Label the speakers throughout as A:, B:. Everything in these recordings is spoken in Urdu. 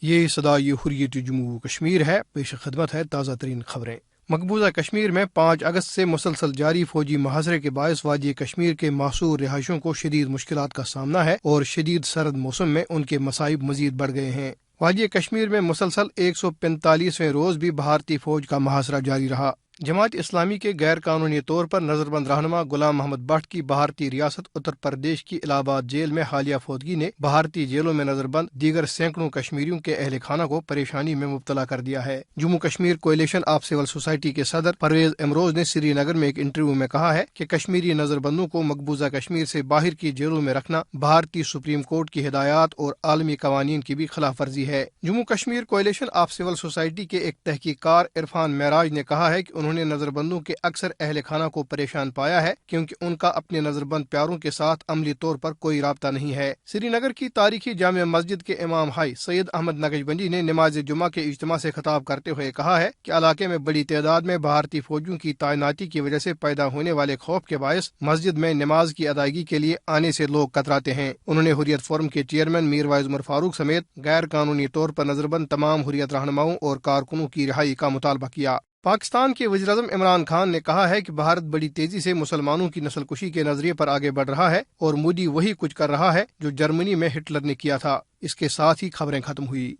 A: یہ صدائے حریت جموں کشمیر ہے۔ پیش خدمت ہے تازہ ترین خبریں۔ مقبوضہ کشمیر میں 5 اگست سے مسلسل جاری فوجی محاصرے کے باعث وادی کشمیر کے محصور رہائشیوں کو شدید مشکلات کا سامنا ہے اور شدید سرد موسم میں ان کے مصائب مزید بڑھ گئے ہیں۔ وادی کشمیر میں مسلسل 145ویں روز بھی بھارتی فوج کا محاصرہ جاری رہا۔ جماعت اسلامی کے غیر قانونی طور پر نظر بند رہنما غلام محمد بٹ کی بھارتی ریاست اتر پردیش کی الہ آباد جیل میں حالیہ فوتگی نے بھارتی جیلوں میں نظر بند دیگر سینکڑوں کشمیریوں کے اہل خانہ کو پریشانی میں مبتلا کر دیا ہے۔ Jammu Kashmir coalition of civil society کے صدر پرویز امروز نے سری نگر میں ایک انٹرویو میں کہا ہے کہ کشمیری نظر بندوں کو مقبوضہ کشمیر سے باہر کی جیلوں میں رکھنا بھارتی سپریم کورٹ کی ہدایات اور عالمی قوانین کی بھی خلاف ورزی ہے۔ Jammu Kashmir coalition of civil society کے ایک تحقیق کار عرفان معراج نے کہا ہے کہ انہوں نے نظر بندوں کے اکثر اہل خانہ کو پریشان پایا ہے کیونکہ ان کا اپنے نظر بند پیاروں کے ساتھ عملی طور پر کوئی رابطہ نہیں ہے۔ سری نگر کی تاریخی جامع مسجد کے امام ہائی سید احمد نقشبندی نے نماز جمعہ کے اجتماع سے خطاب کرتے ہوئے کہا ہے کہ علاقے میں بڑی تعداد میں بھارتی فوجیوں کی تعیناتی کی وجہ سے پیدا ہونے والے خوف کے باعث مسجد میں نماز کی ادائیگی کے لیے آنے سے لوگ کتراتے ہیں۔ انہوں نے حریت فورم کے چیئرمین میر وائز عمر فاروق سمیت غیر قانونی طور پر نظر بند تمام حریت رہنماؤں اور کارکنوں کی رہائی کا مطالبہ کیا۔ پاکستان کے وزیر اعظم عمران خان نے کہا ہے کہ بھارت بڑی تیزی سے مسلمانوں کی نسل کشی کے نظریے پر آگے بڑھ رہا ہے اور مودی وہی کچھ کر رہا ہے جو جرمنی میں ہٹلر نے کیا تھا۔ اس کے ساتھ ہی خبریں ختم ہوئی۔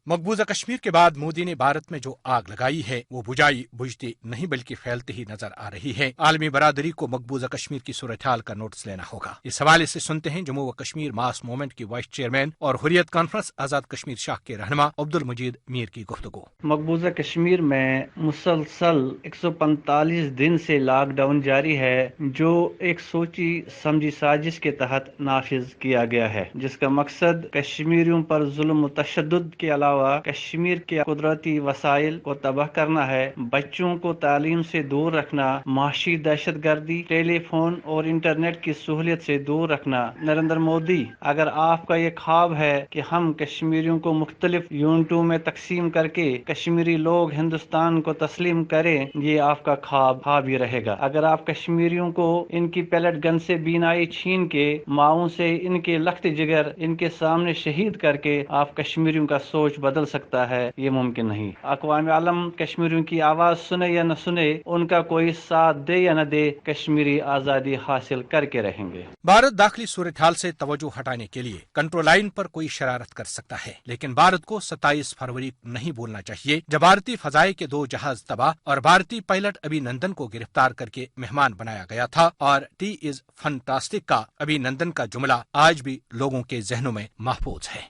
B: مقبوضہ کشمیر کے بعد مودی نے بھارت میں جو آگ لگائی ہے وہ بجھتی نہیں بلکہ پھیلتی ہی نظر آ رہی ہے۔ عالمی برادری کو مقبوضہ کشمیر کی صورتحال کا نوٹس لینا ہوگا۔ اس حوالے سے سنتے ہیں جموں و کشمیر ماس موومنٹ کی وائس چیئرمین اور حریت کانفرنس آزاد کشمیر شاخ کے رہنما عبد المجید میر کی گفتگو۔
C: مقبوضہ کشمیر میں مسلسل 145 دن سے لاک ڈاؤن جاری ہے جو ایک سوچی سمجھی سازش کے تحت نافذ کیا گیا ہے، جس کا مقصد کشمیریوں پر ظلم و تشدد کے علاوہ کشمیر کے قدرتی وسائل کو تباہ کرنا ہے، بچوں کو تعلیم سے دور رکھنا، معاشی دہشت گردی، ٹیلی فون اور انٹرنیٹ کی سہولیت سے دور رکھنا۔ نریندر مودی، اگر آپ کا یہ خواب ہے کہ ہم کشمیریوں کو مختلف یونٹوں میں تقسیم کر کے کشمیری لوگ ہندوستان کو تسلیم کریں، یہ آپ کا خواب ہی رہے گا۔ اگر آپ کشمیریوں کو ان کی پیلٹ گن سے بینائی چھین کے، ماؤں سے ان کے لخت جگر ان کے سامنے شہید کر کے آپ کشمیریوں کا سوچ بدل سکتا ہے، یہ ممکن نہیں۔ اقوام عالم کشمیریوں کی آواز سنے یا نہ سنے، ان کا کوئی ساتھ دے یا نہ دے، کشمیری آزادی حاصل کر کے رہیں گے۔
B: بھارت داخلی صورتحال سے توجہ ہٹانے کے لیے کنٹرول لائن پر کوئی شرارت کر سکتا ہے، لیکن بھارت کو 27 فروری نہیں بھولنا چاہیے جب بھارتی فضائے کے 2 جہاز تباہ اور بھارتی پائلٹ ابھی نندن کو گرفتار کر کے مہمان بنایا گیا تھا، اور ٹی از فنٹاسٹک کا ابھی نندن کا جملہ آج بھی لوگوں کے ذہنوں میں محفوظ ہے۔